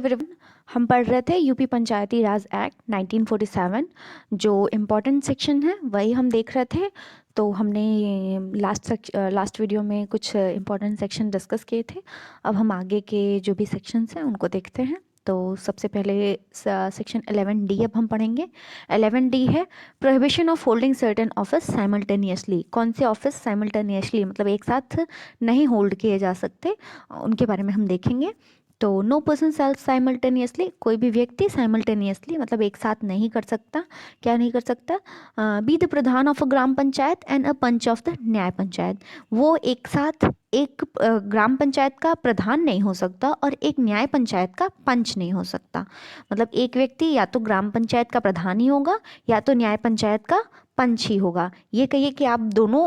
Everyone, हम पढ़ रहे थे यूपी पंचायती राज एक्ट 1947। जो इम्पोर्टेंट सेक्शन है वही हम देख रहे थे। तो हमने लास्ट वीडियो में कुछ इम्पोर्टेंट सेक्शन डिस्कस किए थे। अब हम आगे के जो भी सेक्शंस हैं उनको देखते हैं। तो सबसे पहले सेक्शन 11D अब हम पढ़ेंगे। 11D है prohibition of holding certain office simultaneously. कौन से ऑफिस साइमल्टेनियसली मतलब एक साथ नहीं होल्ड किए जा सकते, उनके बारे में हम देखेंगे। तो नो पर्सन सेल्फ साइमल्टेनियसली, कोई भी व्यक्ति साइमल्टेनियसली मतलब एक साथ नहीं कर सकता। क्या नहीं कर सकता? B the pradhan of a gram panchayat and a panch of the nyaya panchayat. वो एक साथ एक ग्राम पंचायत का प्रधान नहीं हो सकता और एक न्याय पंचायत का पंच नहीं हो सकता। मतलब एक व्यक्ति या तो ग्राम पंचायत का प्रधान ही होगा या तो न्याय पंचायत का पंच ही होगा। ये कहिए कि आप दोनों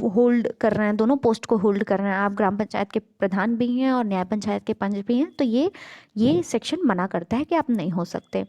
होल्ड कर रहे हैं, दोनों पोस्ट को होल्ड कर रहे हैं, आप ग्राम पंचायत के प्रधान भी हैं और न्याय पंचायत के पंच भी हैं, तो ये सेक्शन मना करता है कि आप नहीं हो सकते।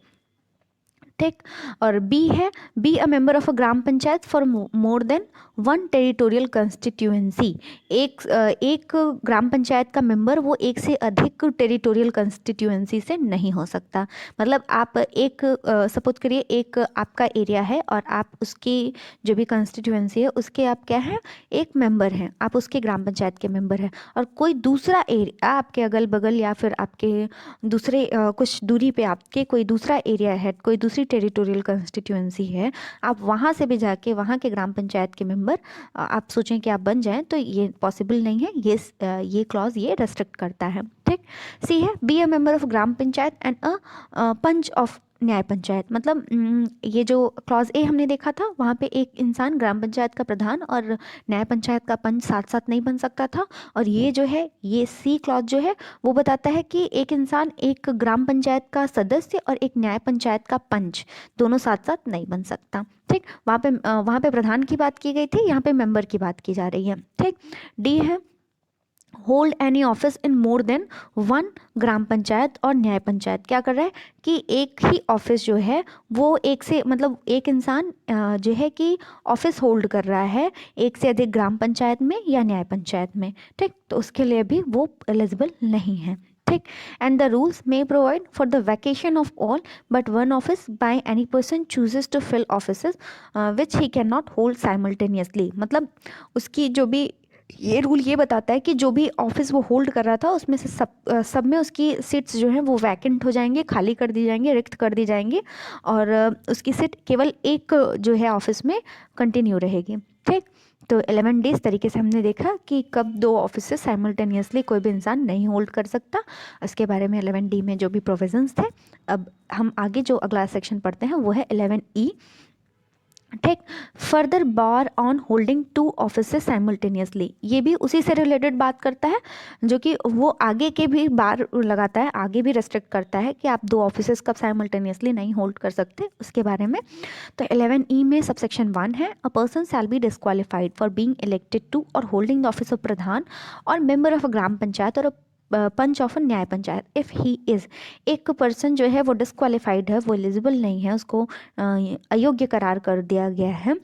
ठीक। और बी है be a member of a gram panchayat for more than one territorial constituency. एक ग्राम पंचायत का मेंबर वो एक से अधिक टेरिटोरियल कंस्टिट्यूएंसी से नहीं हो सकता। मतलब आप एक सपोज करिए एक आपका एरिया है और आप उसकी जो भी कंस्टिट्यूएंसी है उसके आप क्या हैं, एक मेंबर हैं, आप उसके ग्राम पंचायत के मेंबर हैं। और कोई दूसरा एरिया आपके अगल बगल या फिर आपके दूसरे कुछ दूरी पे आपके कोई दूसरा एरिया है, कोई दूसरी टेरिटोरियल कंस्टिट्यूएंसी है, आप वहाँ से भी जाके वहाँ के ग्राम पंचायत के मेंबर आप सोचें कि आप बन जाएं, तो ये पॉसिबल नहीं है। ये क्लॉज ये रेस्ट्रिक्ट करता है। ठीक। सी है be a member of gram panchayat and a panch of nyaya panchayat. मतलब ये जो क्लॉज ए हमने देखा था वहाँ पे एक इंसान ग्राम पंचायत का प्रधान और न्याय पंचायत का पंच साथ साथ नहीं बन सकता था। और ये जो है ये सी क्लॉज जो है वो बताता है कि एक इंसान एक ग्राम पंचायत का सदस्य और एक न्याय पंचायत का पंच दोनों साथ साथ नहीं बन सकता। ठीक। वहाँ पे प्रधान की बात की गई थी, यहाँ पे मेंबर की बात की जा रही है। ठीक। डी है hold any office in more than one gram panchayat और न्याय पंचायत। क्या कर रहा है कि एक ही ऑफिस जो है वो एक से मतलब एक इंसान जो है कि ऑफिस होल्ड कर रहा है एक से अधिक ग्राम पंचायत में या न्याय पंचायत में। ठीक। तो उसके लिए भी वो एलिजिबल नहीं है। ठीक। And the rules may provide for the vacation of all but one office by any person chooses to fill offices which he can not hold simultaneously. मतलब उसकी जो भी ये रूल ये बताता है कि जो भी ऑफिस वो होल्ड कर रहा था उसमें से सब में उसकी सीट्स जो हैं वो वैकेंट हो जाएंगे, खाली कर दी जाएंगी, रिक्त कर दी जाएंगी और उसकी सीट केवल एक जो है ऑफिस में कंटिन्यू रहेगी। ठीक। तो 11D इस तरीके से हमने देखा कि कब दो ऑफिस साइमल्टेनियसली कोई भी इंसान नहीं होल्ड कर सकता। इसके बारे में 11D में जो भी प्रोविजंस थे। अब हम आगे जो अगला सेक्शन पढ़ते हैं वो है 11E। ठीक। Further bar on holding two offices simultaneously, ये भी उसी से रिलेटेड बात करता है जो कि वो आगे के भी बार लगाता है, आगे भी रेस्ट्रिक्ट करता है कि आप दो ऑफिसेस कब साइमल्टेनियसली नहीं होल्ड कर सकते उसके बारे में। तो 11E में सबसेक्शन 1 है a person shall be disqualified for being elected to और holding the office of pradhan और member of a gram panchayat और panch of nyaya panchayat if he is. एक पर्सन जो है वो डिस्क्वालिफाइड है, वो एलिजिबल नहीं है, उसको अयोग्य करार कर दिया गया है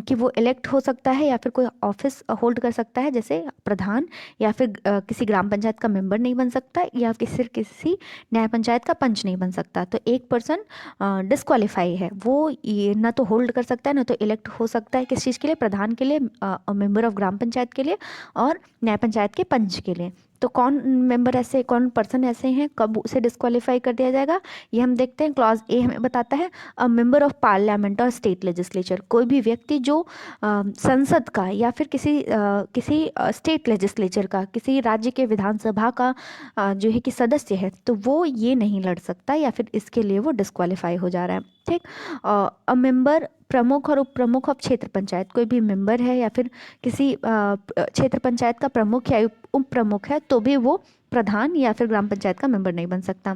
कि वो इलेक्ट हो सकता है या फिर कोई ऑफिस होल्ड कर सकता है जैसे प्रधान, या फिर किसी ग्राम पंचायत का मेंबर नहीं बन सकता, या किसी न्याय पंचायत का पंच नहीं बन सकता। तो एक पर्सन डिस्क्वालीफाई है, वो ये ना तो होल्ड कर सकता है ना तो इलेक्ट हो सकता है। किस चीज़ के लिए? प्रधान के लिए, मेंबर ऑफ ग्राम पंचायत के लिए और न्याय पंचायत के पंच के लिए। तो कौन पर्सन ऐसे हैं, कब उसे डिस्क्वालीफाई कर दिया जाएगा, ये हम देखते हैं। क्लॉज ए हमें बताता है अ मेंबर ऑफ पार्लियामेंट और स्टेट लेजिस्लेचर, कोई भी व्यक्ति जो संसद का या फिर किसी स्टेट लेजिस्लेचर का, किसी राज्य के विधानसभा का जो है कि सदस्य है, तो वो ये नहीं लड़ सकता या फिर इसके लिए वो डिस्क्वालीफाई हो जा रहा है। ठीक। अ मेंबर प्रमुख और उप प्रमुख ऑफ क्षेत्र पंचायत, कोई भी मेंबर है या फिर किसी क्षेत्र पंचायत का प्रमुख या उप प्रमुख है तो भी वो प्रधान या फिर ग्राम पंचायत का मेंबर नहीं बन सकता।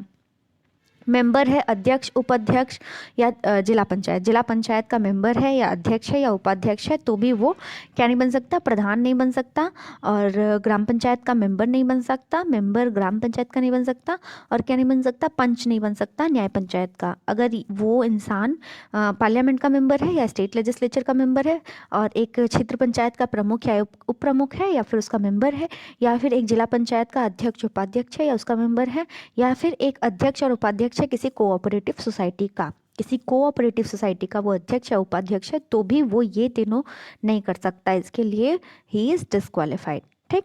मेंबर है अध्यक्ष, उपाध्यक्ष या जिला पंचायत का मेंबर है या अध्यक्ष है या उपाध्यक्ष है तो भी वो क्या नहीं बन सकता, प्रधान नहीं बन सकता। और ग्राम पंचायत का मेंबर नहीं बन सकता, मेंबर ग्राम पंचायत का नहीं बन सकता। और क्या नहीं बन सकता, पंच नहीं बन सकता न्याय पंचायत का। अगर वो इंसान पार्लियामेंट का मेंबर है या स्टेट लेजिस्लेचर का मेंबर है और एक क्षेत्र पंचायत का प्रमुख या उप प्रमुख है या फिर उसका मेंबर है, या फिर एक जिला पंचायत का अध्यक्ष उपाध्यक्ष है या उसका मेंबर है, या फिर एक अध्यक्ष और उपाध्यक्ष है किसी कोऑपरेटिव सोसाइटी का, किसी कोऑपरेटिव सोसाइटी का वो अध्यक्ष या उपाध्यक्ष है, तो भी वो ये तीनों नहीं कर सकता। इसके लिए ही इज डिस्क्वालिफाइड। ठीक,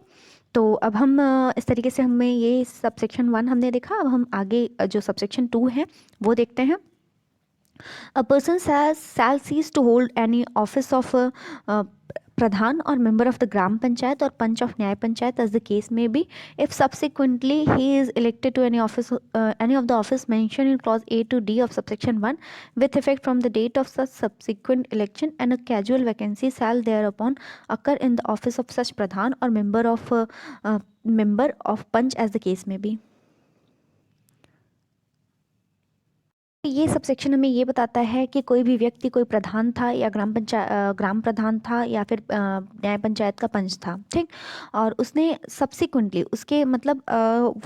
तो अब हम इस तरीके से हमें ये सबसेक्शन 1 हमने देखा। अब हम आगे जो सबसेक्शन 2 है वो देखते हैं। A person shall cease to hold any office of pradhan or member of the gram panchayat or panch of nyay panchayat as the case may be if subsequently he is elected to any office, any of the office mentioned in clause A to D of subsection 1 with effect from the date of such subsequent election, and a casual vacancy shall thereupon occur in the office of such pradhan or member of panch as the case may be। ये sub section हमें ये बताता है कि कोई भी व्यक्ति, कोई प्रधान था या ग्राम प्रधान था या फिर न्याय पंचायत का पंच था, ठीक, और उसने सब्सिक्वेंटली उसके मतलब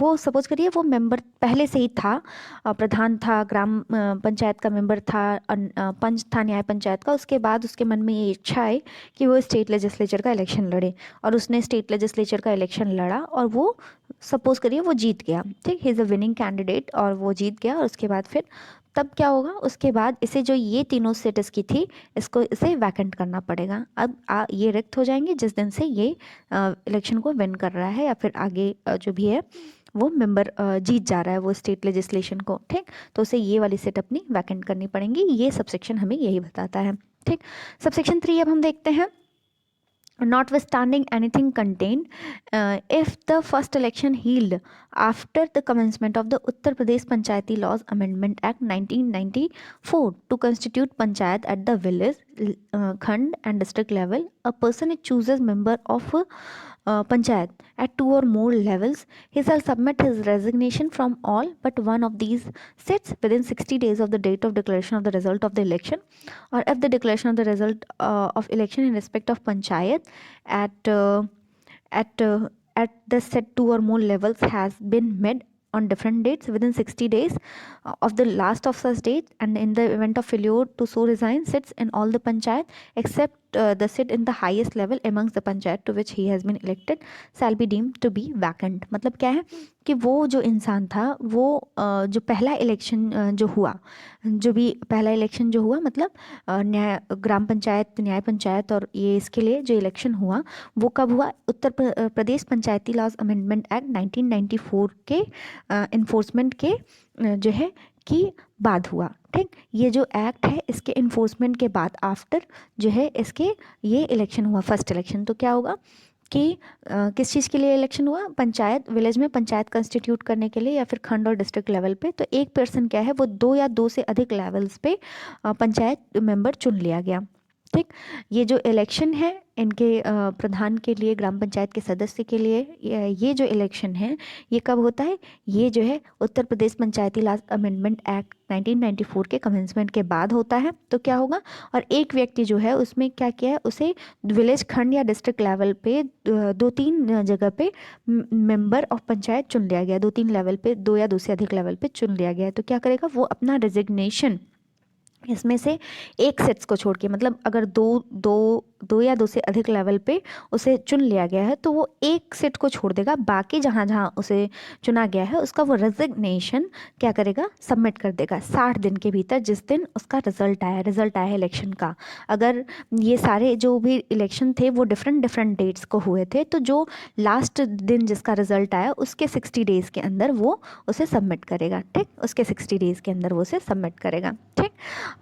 वो सपोज करिए वो मेंबर पहले से ही था, प्रधान था, ग्राम पंचायत का मेंबर था, पंच था न्याय पंचायत का। उसके बाद उसके मन में ये इच्छा है कि वो स्टेट लेजिस्लेचर का इलेक्शन लड़े, और उसने स्टेट लेजिस्लेचर का इलेक्शन लड़ा और वो सपोज करिए वो जीत गया, ठीक, he is a winning candidate और वो जीत गया। और उसके बाद फिर तब क्या होगा, उसके बाद इसे जो ये तीनों सीट इसकी थी इसको इसे वैकेंट करना पड़ेगा। अब ये रिक्त हो जाएंगे जिस दिन से ये इलेक्शन को विन कर रहा है या फिर आगे जो भी है वो मेंबर जीत जा रहा है वो स्टेट लेजिस्लेशन को, ठीक, तो उसे ये वाली सीट अपनी वैकेंट करनी पड़ेंगी। ये सबसेक्शन हमें यही बताता है, ठीक। सबसेक्शन 3 अब हम देखते हैं। Notwithstanding anything contained, if the first election held after the commencement of the Uttar Pradesh Panchayati Laws Amendment Act 1994 to constitute panchayat at the village, khand and district level, a person chooses member of panchayat at 2 or more levels, he shall submit his resignation from all but one of these seats within 60 days of the date of declaration of the result of the election, or if the declaration of the result of election in respect of panchayat at the set 2 or more levels has been made on different dates within 60 days of the last of such date, and in the event of failure to so resign, sits in all the panchayat except the seat in the highest level amongst the panchayat to which he has been elected shall be deemed to be vacant। मतलब क्या है कि वो जो इंसान था वो जो पहला इलेक्शन जो हुआ, जो भी पहला इलेक्शन जो हुआ मतलब ग्राम पंचायत, न्याय पंचायत और ये इसके लिए जो इलेक्शन हुआ वो कब हुआ, उत्तर प्रदेश पंचायती लॉज अमेंडमेंट एक्ट 1994 के इन्फोर्समेंट के जो है कि बाद हुआ, ठीक। ये जो एक्ट है इसके इन्फोर्समेंट के बाद आफ्टर जो है इसके ये इलेक्शन हुआ, फर्स्ट इलेक्शन। तो क्या होगा कि किस चीज़ के लिए इलेक्शन हुआ, पंचायत, विलेज में पंचायत कंस्टिट्यूट करने के लिए या फिर खंड और डिस्ट्रिक्ट लेवल पे। तो एक पर्सन क्या है वो 2 या 2 से अधिक लेवल्स पे पंचायत मेंबर चुन लिया गया, ठीक। ये जो इलेक्शन है इनके प्रधान के लिए, ग्राम पंचायत के सदस्य के लिए, ये जो इलेक्शन है ये कब होता है, ये जो है उत्तर प्रदेश पंचायती राज अमेंडमेंट एक्ट 1994 के कमेंसमेंट के बाद होता है। तो क्या होगा, और एक व्यक्ति जो है उसमें क्या किया है, उसे विलेज, खंड या डिस्ट्रिक्ट लेवल पे 2-3 जगह पे मेंबर ऑफ पंचायत चुन लिया गया, 2-3 लेवल पे, 2 या 2 से अधिक लेवल पे चुन लिया गया है। तो क्या करेगा वो अपना रेजिग्नेशन इसमें से एक सेट्स को छोड़ के, मतलब अगर दो या 2 से अधिक लेवल पे उसे चुन लिया गया है तो वो एक सेट को छोड़ देगा, बाकी जहाँ जहाँ उसे चुना गया है उसका वो रेजिग्नेशन क्या करेगा, सबमिट कर देगा 60 दिन के भीतर, जिस दिन उसका रिजल्ट आया इलेक्शन का। अगर ये सारे जो भी इलेक्शन थे वो डिफरेंट डेट्स को हुए थे, तो जो लास्ट दिन जिसका रिजल्ट आया उसके 60 डेज़ के अंदर वो उसे सबमिट करेगा, ठीक, उसके 60 डेज़ के अंदर वो उसे सबमिट करेगा, ठीक।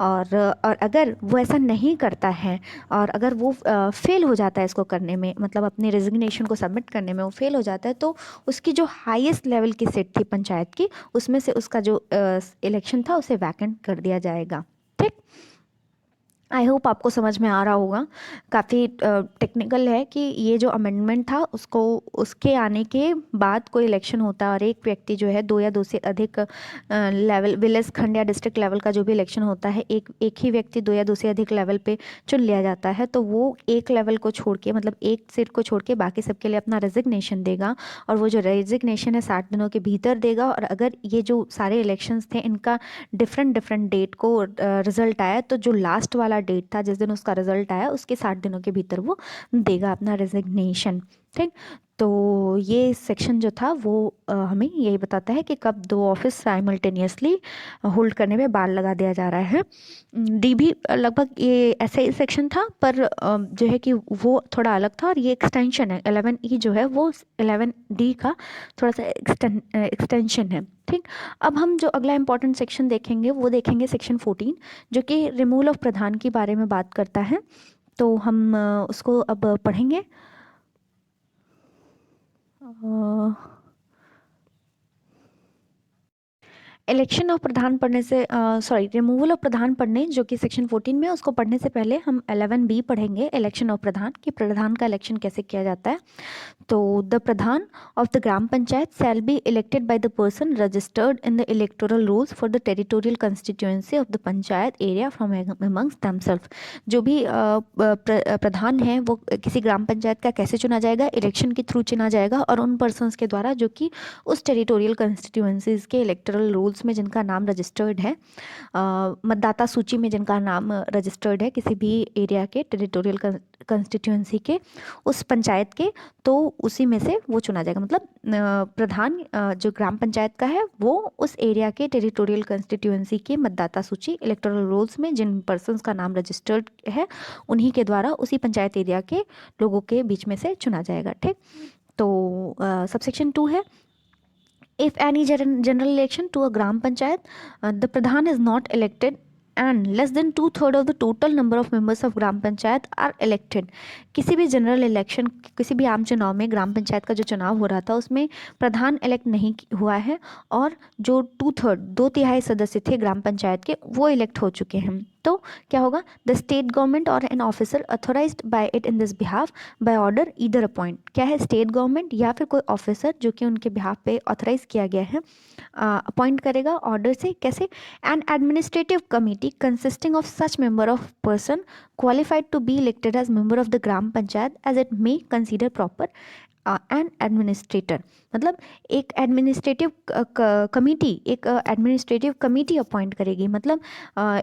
और अगर वो ऐसा नहीं करता है और अगर वो फेल हो जाता है इसको करने में, मतलब अपने रेजिग्नेशन को सबमिट करने में वो फेल हो जाता है, तो उसकी जो हाईएस्ट लेवल की सीट थी पंचायत की उसमें से उसका जो इलेक्शन था उसे वैकेंट कर दिया जाएगा, ठीक। आई होप आपको समझ में आ रहा होगा। काफ़ी टेक्निकल है कि ये जो अमेंडमेंट था उसको उसके आने के बाद कोई इलेक्शन होता है और एक व्यक्ति जो है 2 या 2 से अधिक लेवल विलेज खंड या डिस्ट्रिक्ट लेवल का जो भी इलेक्शन होता है, एक ही व्यक्ति 2 या 2 से अधिक लेवल पे चुन लिया जाता है, तो वो एक लेवल को छोड़ के मतलब एक सीट को छोड़ के बाकी सबके लिए अपना रेजिग्नेशन देगा। और वो जो रेजिग्नेशन है 60 दिनों के भीतर देगा। और अगर ये जो सारे इलेक्शंस थे इनका डिफरेंट डिफरेंट डेट को रिजल्ट आया, तो जो लास्ट वाला डेट था जिस दिन उसका रिजल्ट आया उसके 60 दिनों के भीतर वो देगा अपना रेजिग्नेशन। ठीक, तो ये सेक्शन जो था वो हमें यही बताता है कि कब 2 ऑफिस साइमल्टेनियसली होल्ड करने में बार लगा दिया जा रहा है। डी भी लगभग ये ऐसे ही सेक्शन था, पर जो है कि वो थोड़ा अलग था और ये एक्सटेंशन है। 11E जो है वो 11D का थोड़ा सा एक्सटेंशन है। ठीक, अब हम जो अगला इंपॉर्टेंट सेक्शन देखेंगे वो देखेंगे सेक्शन 14, जो कि रिमूवल ऑफ प्रधान के बारे में बात करता है। तो हम उसको अब पढ़ेंगे। इलेक्शन ऑफ प्रधान पढ़ने से रिमूवल ऑफ प्रधान पढ़ने जो कि सेक्शन 14 में, उसको पढ़ने से पहले हम 11B पढ़ेंगे, इलेक्शन ऑफ प्रधान, कि प्रधान का इलेक्शन कैसे किया जाता है। तो the pradhan of the gram panchayat shall be elected by the person registered in the electoral rules for the territorial constituency of the panchayat area from amongst themself. जो भी प्रधान है वो किसी ग्राम पंचायत का कैसे चुना जाएगा, इलेक्शन के थ्रू चुना जाएगा और उन पर्सनस के द्वारा जो कि उस टेरिटोरियल कंस्टिट्यूएंसीज के इलेक्टोरल रूल्स में जिनका नाम रजिस्टर्ड है, मतदाता सूची में जिनका नाम रजिस्टर्ड है किसी भी एरिया के टेरिटोरियल कंस्टिट्यूएंसी के, उस पंचायत के, तो उसी में से वो चुना जाएगा। मतलब प्रधान जो ग्राम पंचायत का है वो उस एरिया के टेरिटोरियल कंस्टिट्यूएंसी के मतदाता सूची इलेक्टोरल रोल्स में जिन पर्सन्स का नाम रजिस्टर्ड है उन्हीं के द्वारा उसी पंचायत एरिया के लोगों के बीच में से चुना जाएगा। ठीक, तो सबसेक्शन 2 है, if any general election to a gram panchayat, the pradhan is not elected and less than 2/3 of the total number of members of gram panchayat are elected। किसी भी जनरल इलेक्शन, किसी भी आम चुनाव में ग्राम पंचायत का जो चुनाव हो रहा था उसमें प्रधान इलेक्ट नहीं हुआ है और जो 2/3 2/3 सदस्य थे ग्राम पंचायत के वो इलेक्ट हो चुके हैं, तो क्या होगा, द स्टेट गवर्नमेंट और an officer authorised by it in this behalf by order either appoint. क्या है, स्टेट गवर्नमेंट या फिर कोई ऑफिसर जो कि उनके बिहाफ पे ऑथराइज किया गया है, अपॉइंट करेगा ऑर्डर से। कैसे, an administrative committee consisting of such member of person qualified to be elected as member of the gram panchayat as it may consider proper an administrator. मतलब एक एडमिनिस्ट्रेटिव कमेटी, एक एडमिनिस्ट्रेटिव कमेटी अपॉइंट करेगी। मतलब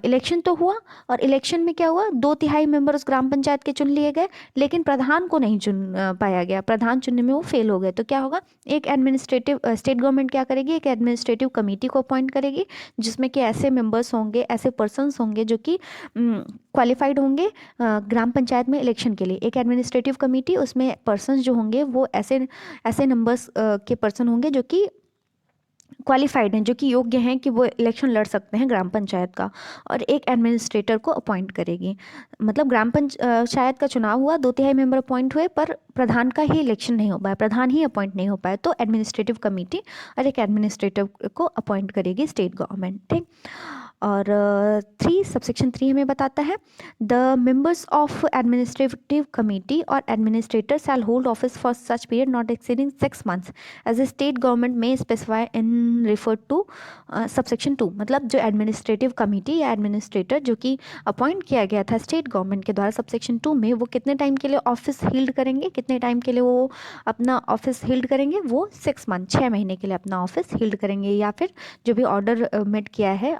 election तो हुआ और इलेक्शन में क्या हुआ, 2/3 मेंबर उस ग्राम पंचायत के चुन लिए गए लेकिन प्रधान को नहीं चुन पाया गया, प्रधान चुनने में वो फेल हो गए, तो क्या होगा, एक एडमिनिस्ट्रेटिव स्टेट गवर्नमेंट क्या करेगी, एक एडमिनिस्ट्रेटिव कमेटी को अपॉइंट करेगी जिसमें कि ऐसे मेंबर्स होंगे, ऐसे पर्सनस होंगे जो कि क्वालिफाइड होंगे ग्राम पंचायत में इलेक्शन के लिए। एक एडमिनिस्ट्रेटिव कमेटी, उसमें पर्सनस जो होंगे वो ऐसे ऐसे नंबर्स के पर्सन होंगे जो कि क्वालिफाइड हैं, जो कि योग्य हैं कि वो इलेक्शन लड़ सकते हैं ग्राम पंचायत का, और एक एडमिनिस्ट्रेटर को अपॉइंट करेगी। मतलब ग्राम पंचायत का चुनाव हुआ, 2/3 मेंबर अपॉइंट हुए पर प्रधान का ही इलेक्शन नहीं हो पाया, प्रधान ही अपॉइंट नहीं हो पाया, तो एडमिनिस्ट्रेटिव कमेटी और एक एडमिनिस्ट्रेटिव को अपॉइंट करेगी स्टेट गवर्नमेंट। ठीक, और 3 सबसेक्शन 3 हमें बताता है, the members of administrative committee और administrator shall hold office for such period not exceeding 6 months as a state government में specify in refer to subsection 2। मतलब जो एडमिनिस्ट्रेटिव कमेटी या एडमिनिस्ट्रेटर जो कि अपॉइंट किया गया था स्टेट गवर्नमेंट के द्वारा सबसेक्शन 2 में, वो कितने टाइम के लिए ऑफिस होल्ड करेंगे, कितने टाइम के लिए वो अपना ऑफिस होल्ड करेंगे, वो 6 मंथ 6 महीने के लिए अपना ऑफिस होल्ड करेंगे, या फिर जो भी ऑर्डर मेड किया है,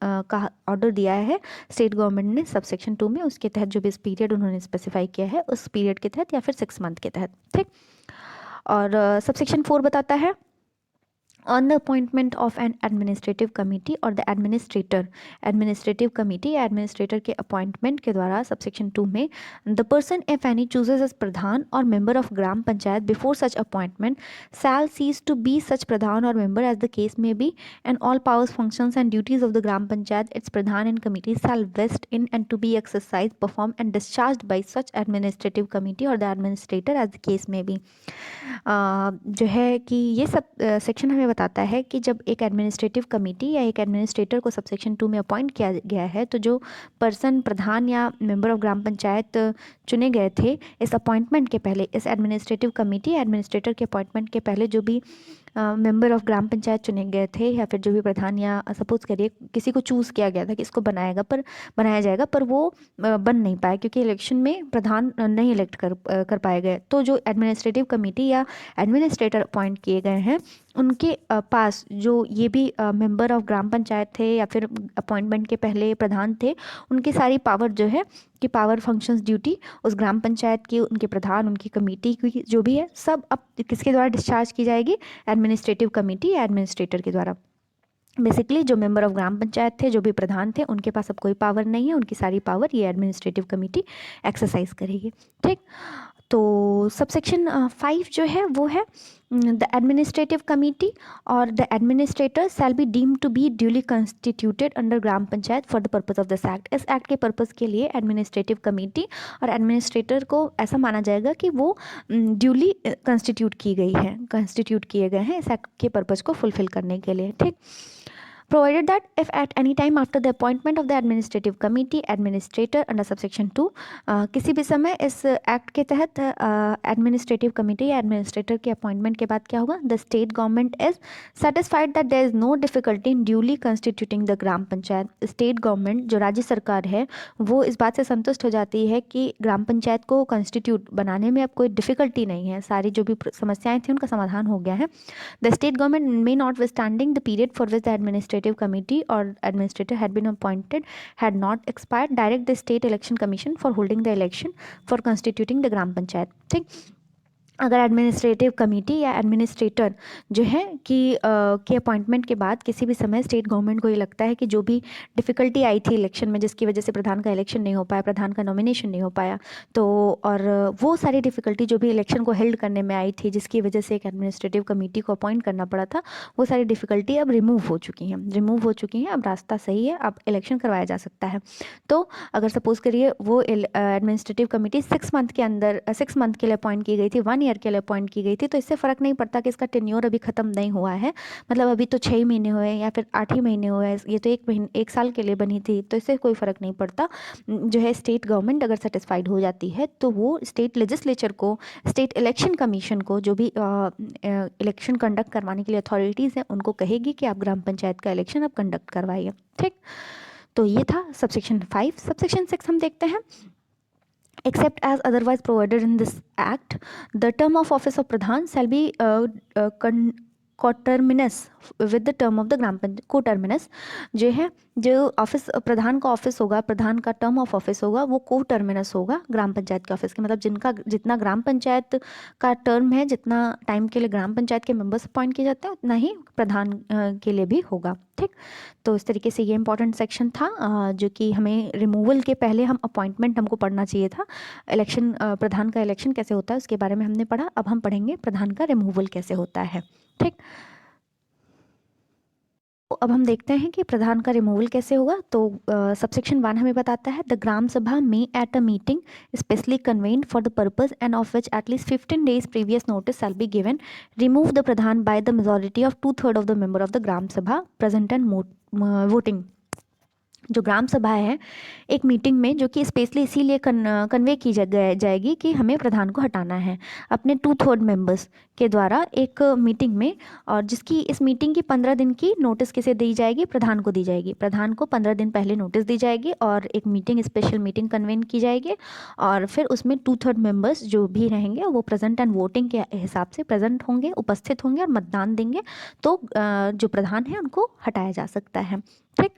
का ऑर्डर दिया है स्टेट गवर्नमेंट ने सबसेक्शन 2 में, उसके तहत जो भी पीरियड उन्होंने स्पेसिफाई किया है उस पीरियड के तहत या फिर 6 मंथ के तहत। ठीक, और सबसेक्शन 4 बताता है, on the appointment of an administrative committee or the administrator, administrative committee या administrator के appointment के द्वारा subsection 2 में, the person if any chooses as pradhan or member of gram panchayat before such appointment shall cease to be such pradhan or member as the case may be, and all powers, functions and duties of the gram panchayat, its pradhan and committee shall vest in and to be exercised, performed and discharged by such administrative committee or the administrator as the case may be। जो है कि ये sub section हमें बताता है कि जब एक एडमिनिस्ट्रेटिव कमेटी या एक एडमिनिस्ट्रेटर को सबसेक्शन 2 में अपॉइंट किया गया है, तो जो पर्सन प्रधान या मेंबर ऑफ ग्राम पंचायत चुने गए थे इस अपॉइंटमेंट के पहले, इस एडमिनिस्ट्रेटिव कमेटी या एडमिनिस्ट्रेटर के अपॉइंटमेंट के पहले जो भी मेंबर ऑफ ग्राम पंचायत चुने गए थे, या फिर जो भी प्रधान, या सपोज करिए किसी को चूज़ किया गया था कि इसको बनाया जाएगा, पर वो बन नहीं पाया क्योंकि इलेक्शन में प्रधान नहीं इलेक्ट कर पाए गए। तो जो एडमिनिस्ट्रेटिव कमेटी या एडमिनिस्ट्रेटर अपॉइंट किए गए हैं उनके पास जो ये भी मेंबर ऑफ ग्राम पंचायत थे या फिर अपॉइंटमेंट के पहले प्रधान थे, उनकी सारी पावर जो है कि पावर फंक्शंस ड्यूटी उस ग्राम पंचायत की, उनके प्रधान, उनकी कमेटी की जो भी है, सब अब किसके द्वारा डिस्चार्ज की जाएगी? एडमिनिस्ट्रेटिव कमेटी या एडमिनिस्ट्रेटर के द्वारा। बेसिकली जो मेंबर ऑफ ग्राम पंचायत थे, जो भी प्रधान थे, उनके पास अब कोई पावर नहीं है, उनकी सारी पावर ये एडमिनिस्ट्रेटिव कमेटी एक्सरसाइज करेगी। ठीक, तो सबसेक्शन 5 जो है वो है द एडमिनिस्ट्रेटिव कमेटी और the administrator shall be deem to be duly constituted under gram panchayat for the purpose of this act. इस एक्ट के पर्पज़ के लिए एडमिनिस्ट्रेटिव कमेटी और एडमिनिस्ट्रेटर को ऐसा माना जाएगा कि वो ड्यूली कंस्टिट्यूट किए गए हैं इस एक्ट के पर्पज़ को फुलफिल करने के लिए। ठीक, provided that if at any time after the appointment of the administrative committee administrator under subsection 2 किसी भी समय इस एक्ट के तहत एडमिनिस्ट्रेटिव कमेटी या एडमिनिस्ट्रेटर के अपॉइंटमेंट के बाद क्या होगा? The state government is satisfied that there is no difficulty in duly constituting the gram panchayat. State government जो राज्य सरकार है वो इस बात से संतुष्ट हो जाती है कि ग्राम पंचायत को कंस्टिट्यूट बनाने में अब कोई डिफिकल्टी नहीं है, सारी जो भी समस्याएं थी उनका समाधान हो गया है। The state government may not withstanding the period for which the administrative committee or administrator had been appointed had not expired, direct the state election commission for holding the election for constituting the gram panchayat। ठीक, अगर administrative committee या administrator जो है कि के appointment के बाद किसी भी समय स्टेट गवर्नमेंट को ये लगता है कि जो भी डिफ़िकल्टी आई थी इलेक्शन में, जिसकी वजह से प्रधान का इलेक्शन नहीं हो पाया, प्रधान का नॉमिनेशन नहीं हो पाया, तो और वो सारी डिफ़िकल्टी जो भी इलेक्शन को हेल्ड करने में आई थी, जिसकी वजह से एक एडमिनिस्ट्रेटिव कमेटी को अपॉइंट करना पड़ा था, वो सारी डिफ़िकल्टी अब रिमूव हो चुकी हैं, अब रास्ता सही है, अब इलेक्शन करवाया जा सकता है। तो अगर सपोज करिए वो एडमिनिस्ट्रेटिव कमेटी 6 मंथ के लिए अपॉइंट की गई थी, 1 ईयर के लिए अपॉइंट की गई थी, तो इससे फ़र्क नहीं पड़ता कि इसका टेन्योर अभी ख़त्म नहीं हुआ है, मतलब अभी तो 6 महीने हुए या फिर 8 ही महीने हुए, ये तो 1 साल के लिए बनी थी, तो इससे कोई फ़र्क नहीं पड़ता। जो है स्टेट गवर्नमेंट अगर सेटिस्फाइड हो जाती है तो वो स्टेट लेजिस्लेचर को, स्टेट इलेक्शन कमीशन को, जो भी इलेक्शन कंडक्ट करवाने के लिए अथॉरिटीज़ हैं, उनको कहेगी कि आप ग्राम पंचायत का इलेक्शन अब कंडक्ट करवाइए। ठीक, तो ये था सबसेक्शन 5। सबसेक्शन 6 हम देखते हैं। Except as otherwise provided in this act, the term of office of Pradhan shall be coterminous with the term of the ग्राम पंचायत। कोटर्मिनस जो है, जो ऑफिस प्रधान का ऑफिस होगा, प्रधान का टर्म ऑफ ऑफिस होगा, वो कोटर्मिनस होगा ग्राम पंचायत के ऑफिस के, मतलब जितना ग्राम पंचायत का टर्म है, जितना टाइम के लिए ग्राम पंचायत के मेंबर्स अपॉइंट किए जाते हैं, उतना ही प्रधान के लिए भी होगा। ठीक, तो इस तरीके से ये इंपॉर्टेंट सेक्शन था जो कि हमें रिमूवल के पहले हम अपॉइंटमेंट हमको पढ़ना चाहिए था। इलेक्शन प्रधान का इलेक्शन कैसे होता है उसके बारे में हमने पढ़ा, अब हम पढ़ेंगे प्रधान का रिमूवल कैसे होता है। ठीक, तो अब हम देखते हैं कि प्रधान का रिमूवल कैसे होगा। तो सबसेक्शन 1 हमें बताता है द ग्राम सभा में at a meeting specially convened for the purpose and of which at least 15 days previous notice shall be given remove the pradhan by the majority of 2/3 of the member of the gram sabha present and voting. जो ग्राम सभा है एक meeting में, जो कि specially इसीलिए convey की जाएगी कि हमें प्रधान को हटाना है अपने 2/3 मेंबर्स के द्वारा एक मीटिंग में, और जिसकी इस मीटिंग की 15 दिन की नोटिस किसे दी जाएगी? प्रधान को दी जाएगी। प्रधान को 15 दिन पहले नोटिस दी जाएगी और एक मीटिंग, स्पेशल मीटिंग कन्वेन की जाएगी, और फिर उसमें 2/3 मेंबर्स जो भी रहेंगे वो प्रेजेंट एंड वोटिंग के हिसाब से प्रेजेंट होंगे, उपस्थित होंगे और मतदान देंगे, तो जो प्रधान है उनको हटाया जा सकता है। ठीक,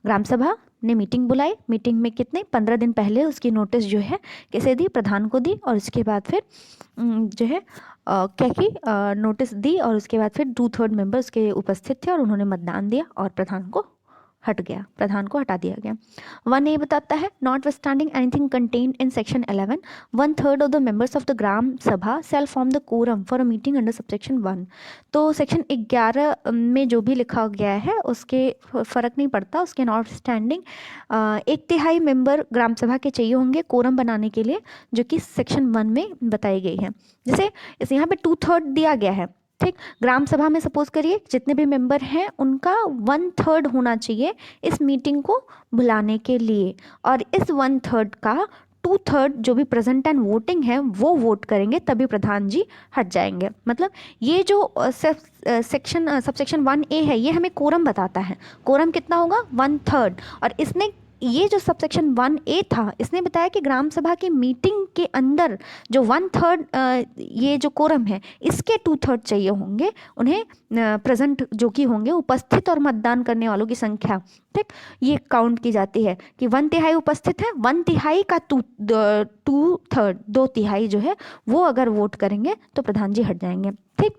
ग्राम सभा ने मीटिंग बुलाई, मीटिंग में कितने 15 दिन पहले उसकी नोटिस जो है किसे दी? प्रधान को दी, और उसके बाद फिर जो है क्या की नोटिस दी, और उसके बाद फिर 2/3 मेंबर उसके उपस्थित थे और उन्होंने मतदान दिया और प्रधान को हटा दिया गया। 1A बताता है notwithstanding anything contained in section 11 1/3 of the members of the gram sabha shall form the quorum for a meeting under subsection 1। तो सेक्शन 11 में जो भी लिखा गया है उसके फ़र्क नहीं पड़ता, उसके नॉट स्टैंडिंग 1/3 मेंबर ग्राम सभा के चाहिए होंगे कोरम बनाने के लिए, जो कि सेक्शन 1 में बताई गई है। जैसे इस यहाँ पे 2/3 दिया गया है, ठीक, ग्राम सभा में सपोज करिए जितने भी मेंबर हैं उनका 1/3 होना चाहिए इस मीटिंग को बुलाने के लिए, और इस 1/3 का 2/3 जो भी प्रेजेंट एंड वोटिंग है वो वोट करेंगे, तभी प्रधान जी हट जाएंगे। मतलब ये जो सेक्शन सबसेक्शन 1A है ये हमें कोरम बताता है। कोरम कितना होगा? 1/3। और इसने ये जो सबसेक्शन 1A था इसने बताया कि ग्राम सभा की मीटिंग के अंदर जो 1/3 ये जो कोरम है इसके 2/3 चाहिए होंगे उन्हें, प्रेजेंट जो कि होंगे उपस्थित और मतदान करने वालों की संख्या। ठीक, ये काउंट की जाती है कि 1/3 उपस्थित है, 1/3 का 2/3 2/3 जो है वो अगर वोट करेंगे तो प्रधान जी हट जाएंगे। ठीक,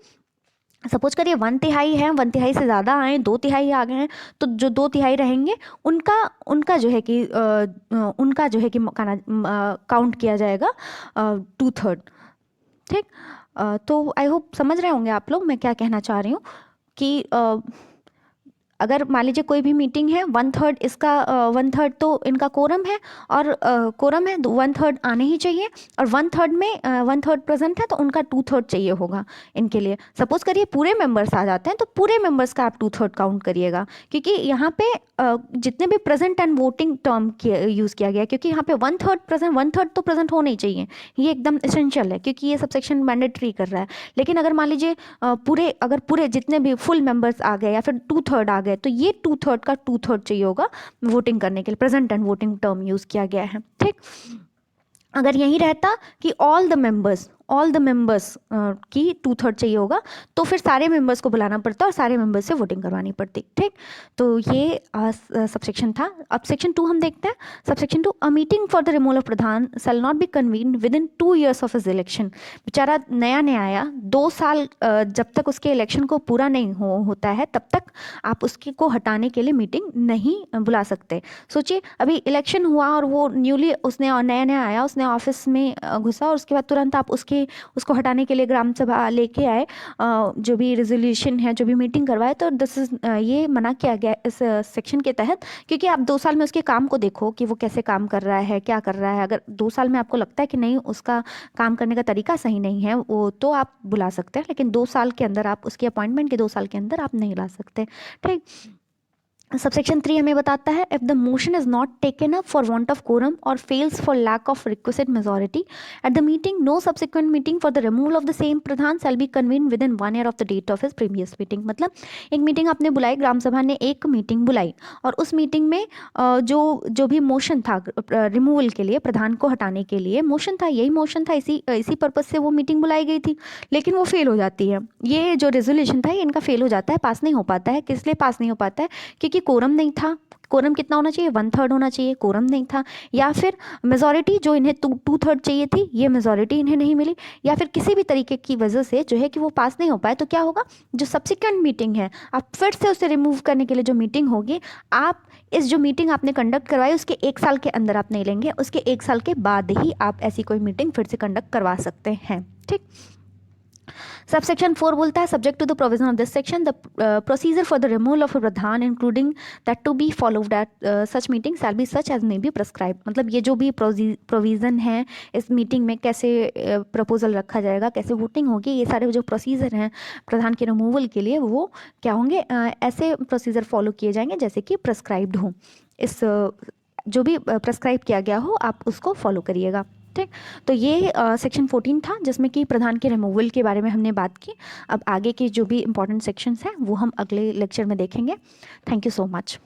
सपोज करिए 1/3 है, 1/3 से ज़्यादा आए, 2/3 आ गए हैं, तो जो 2/3 रहेंगे उनका उनका जो है कि उनका जो है कि काउंट किया जाएगा 2/3। ठीक, तो आई होप समझ रहे होंगे आप लोग मैं क्या कहना चाह रही हूँ कि अगर मान लीजिए कोई भी मीटिंग है 1/3 इसका 1/3 तो इनका कोरम है, और कोरम है 1/3 आने ही चाहिए, और 1/3 में 1/3 प्रेजेंट है तो उनका 2/3 चाहिए होगा इनके लिए। सपोज करिए पूरे मेंबर्स आ जाते हैं तो पूरे मेंबर्स का आप 2/3 काउंट करिएगा, क्योंकि यहाँ पे जितने भी present and voting term use किया गया, क्योंकि यहाँ पे 1/3 प्रेजेंट, 1/3 तो प्रेजेंट होना ही चाहिए, ये एकदम एसेंशियल है क्योंकि ये सबसेक्शन मैंडेटरी कर रहा है। लेकिन अगर मान लीजिए पूरे जितने भी फुल मेंबर्स आ गए या फिर 2/3 आ गए तो ये 2/3 का 2/3 चाहिए होगा वोटिंग करने के लिए। Present and voting term use किया गया है। ठीक, अगर यही रहता कि ऑल द मेंबर्स की 2/3 चाहिए होगा तो फिर सारे मेंबर्स को बुलाना पड़ता और सारे मेंबर्स से वोटिंग करवानी पड़ती। ठीक, तो ये सबसेक्शन था। अब सेक्शन 2 हम देखते हैं। Subsection 2, a meeting for the removal of Pradhan shall not be convened with in 2 years of his election. बेचारा नया नया आया, 2 साल जब तक उसके इलेक्शन को पूरा नहीं होता है तब तक आप उसके को हटाने के लिए मीटिंग नहीं बुला सकते। सोचिए अभी इलेक्शन हुआ और वो न्यूली उसने नया नया आया, उसने ऑफिस में घुसा और उसके बाद तुरंत आप उसको हटाने के लिए ग्राम सभा लेके आए, जो भी रेजोल्यूशन है, जो भी मीटिंग करवाए, तो दिस इज ये मना किया गया इस सेक्शन के तहत। क्योंकि आप 2 साल में उसके काम को देखो कि वो कैसे काम कर रहा है, क्या कर रहा है। अगर 2 साल में आपको लगता है कि नहीं उसका काम करने का तरीका सही नहीं है वो, तो आप बुला सकते हैं, लेकिन 2 साल के अंदर आप उसकी अपॉइंटमेंट के 2 साल के अंदर आप नहीं ला सकते। ठीक, सबसेक्शन 3 हमें बताता है, if the motion is not taken up for want of quorum और fails for lack of requested majority at the meeting, no subsequent meeting for the removal of the same pradhan shall be convene within 1 year of the date of his previous meeting. मतलब एक meeting आपने बुलाई, ग्राम सभा ने एक meeting बुलाई और उस मीटिंग में जो भी मोशन था रिमूवल के लिए, प्रधान को हटाने के लिए मोशन था, यही मोशन था, इसी पर्पज से वो मीटिंग बुलाई गई थी, लेकिन वो फेल हो जाती है। ये जो रेजोल्यूशन था ये इनका फेल हो जाता है, पास नहीं हो पाता है। किस लिए पास नहीं हो पाता है? क्योंकि कोरम नहीं था। कोरम कितना होना चाहिए? 1/3 होना चाहिए, कोरम नहीं था। या फिर मेजॉरिटी जो इन्हें 2/3 चाहिए थी, ये मेजॉरिटी इन्हें नहीं मिली, या फिर किसी भी तरीके की वजह से जो है कि वो पास नहीं हो पाए, तो क्या होगा? जो सब्सिक्वेंट मीटिंग है आप फिर से उसे रिमूव करने के लिए जो मीटिंग होगी, आप इस जो मीटिंग आपने कंडक्ट करवाई उसके 1 साल के अंदर आप नहीं लेंगे, उसके 1 साल के बाद ही आप ऐसी कोई मीटिंग फिर से कंडक्ट करवा सकते हैं। ठीक, सबसेक्शन 4 बोलता है, subject to the provision of this section the procedure for the removal of a pradhan including that to be followed at such meeting shall be such as may be prescribe. मतलब ये जो भी प्रोविज़न है इस meeting में, कैसे proposal रखा जाएगा, कैसे वोटिंग होगी, ये सारे जो प्रोसीजर हैं प्रधान के रिमूवल के लिए वो क्या होंगे? ऐसे प्रोसीजर फॉलो किए जाएंगे जैसे कि प्रेस्क्राइब्ड हो। इस जो भी प्रेस्क्राइब किया गया हो आप उसको फॉलो करिएगा। ठीक, तो ये सेक्शन 14 था जिसमें कि प्रधान के रिमूवल के बारे में हमने बात की। अब आगे के जो भी इंपॉर्टेंट सेक्शंस हैं वो हम अगले लेक्चर में देखेंगे। Thank you so much.